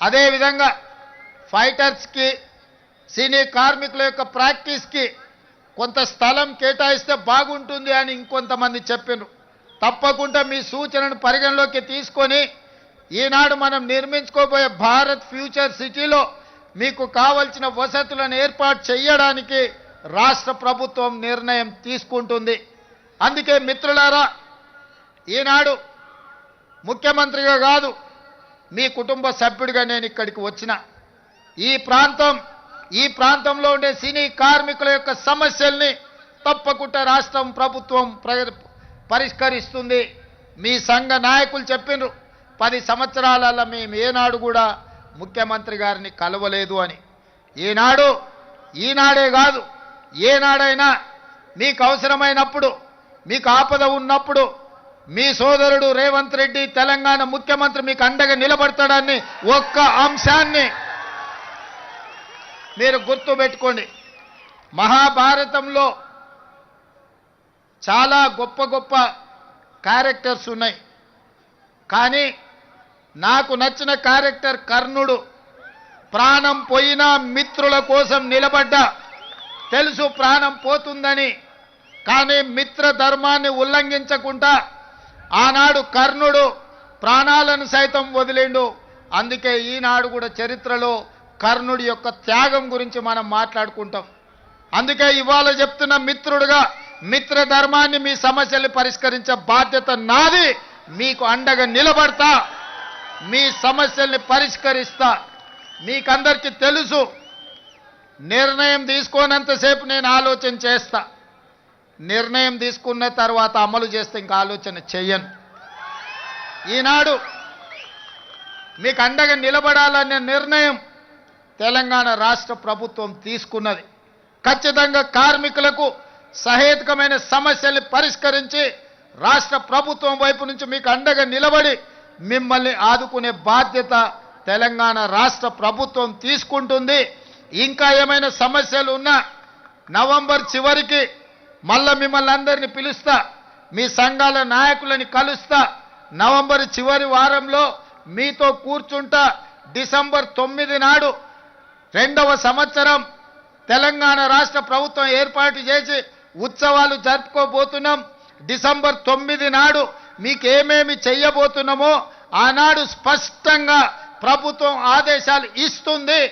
అదేవిధంగా ఫైటర్స్కి సినీ కార్మికుల యొక్క ప్రాక్టీస్కి కొంత స్థలం కేటాయిస్తే బాగుంటుంది అని ఇంకొంతమంది చెప్పారు. తప్పకుండా మీ సూచనను పరిగణలోకి తీసుకొని ఈనాడు మనం నిర్మించుకోబోయే భారత్ ఫ్యూచర్ సిటీలో మీకు కావలసిన వసతులను ఏర్పాటు చేయడానికి రాష్ట్ర ప్రభుత్వం నిర్ణయం తీసుకుంటుంది. అందుకే మిత్రులారా, ఈనాడు ముఖ్యమంత్రిగా కాదు, మీ కుటుంబ సభ్యుడిగా నేను ఇక్కడికి వచ్చిన. ఈ ప్రాంతంలో ఉండే సినీ కార్మికుల యొక్క సమస్యల్ని తప్పకుండా రాష్ట్రం ప్రభుత్వం పరిష్కరిస్తుంది. మీ సంఘ నాయకులు చెప్పినారు 10 సంవత్సరాలలో మేము ఏనాడు కూడా ముఖ్యమంత్రి గారిని కలవలేదు అని. ఈనాడే కాదు, ఏనాడైనా మీకు అవసరమైనప్పుడు, మీకు ఆపద ఉన్నప్పుడు మీ సోదరుడు రేవంత్ రెడ్డి తెలంగాణ ముఖ్యమంత్రి మీకు అండగా నిలబడతాడని ఒక్క అంశాన్ని మీరు గుర్తుపెట్టుకోండి. మహాభారతంలో చాలా గొప్ప గొప్ప క్యారెక్టర్స్ ఉన్నాయి, కానీ నాకు నచ్చిన క్యారెక్టర్ కర్ణుడు. ప్రాణం పోయినా మిత్రుల కోసం నిలబడ్డా, తెలుసు ప్రాణం పోతుందని, కానీ మిత్ర ధర్మాన్ని ఉల్లంఘించకుండా ఆనాడు కర్ణుడు ప్రాణాలను సైతం వదిలిండు. అందుకే ఈనాడు కూడా చరిత్రలో కర్ణుడి యొక్క త్యాగం గురించి మనం మాట్లాడుకుంటాం. అందుకే ఇవాళ చెప్తున్న మిత్రుడుగా మిత్ర ధర్మాన్ని, మీ సమస్యలు పరిష్కరించే బాధ్యత నాది. మీకు అండగా నిలబడతా, మీ సమస్యల్ని పరిష్కరిస్తా. మీకందరికీ తెలుసు, నిర్ణయం తీసుకోనంతసేపు నేను ఆలోచన చేస్తా, నిర్ణయం తీసుకున్న తర్వాత అమలు చేస్తే ఇంకా ఆలోచన చెయ్యను. ఈనాడు మీకు అండగా నిలబడాలనే నిర్ణయం తెలంగాణ రాష్ట్ర ప్రభుత్వం తీసుకున్నది. ఖచ్చితంగా కార్మికులకు సహేతుకమైన సమస్యల్ని పరిష్కరించి రాష్ట్ర ప్రభుత్వం వైపు నుంచి మీకు అండగా నిలబడి మిమ్మల్ని ఆదుకునే బాధ్యత తెలంగాణ రాష్ట్ర ప్రభుత్వం తీసుకుంటుంది. ఇంకా ఏమైనా సమస్యలు ఉన్నా నవంబర్ చివరికి మళ్ళా మిమ్మల్ని అందరినీ పిలుస్తా, మీ సంఘాల నాయకులని కలుస్తా. నవంబర్ చివరి వారంలో మీతో కూర్చుంటా. డిసెంబర్ 9 నాడు 2వ సంవత్సరం తెలంగాణ రాష్ట్ర ప్రభుత్వం ఏర్పాటు చేసి ఉత్సవాలు జరుపుకోబోతున్నాం. డిసెంబర్ 9 నాడు మీకేమేమి చెయ్యబోతున్నామో ఆనాడు స్పష్టంగా ప్రభుత్వం ఆదేశాలు ఇస్తుంది.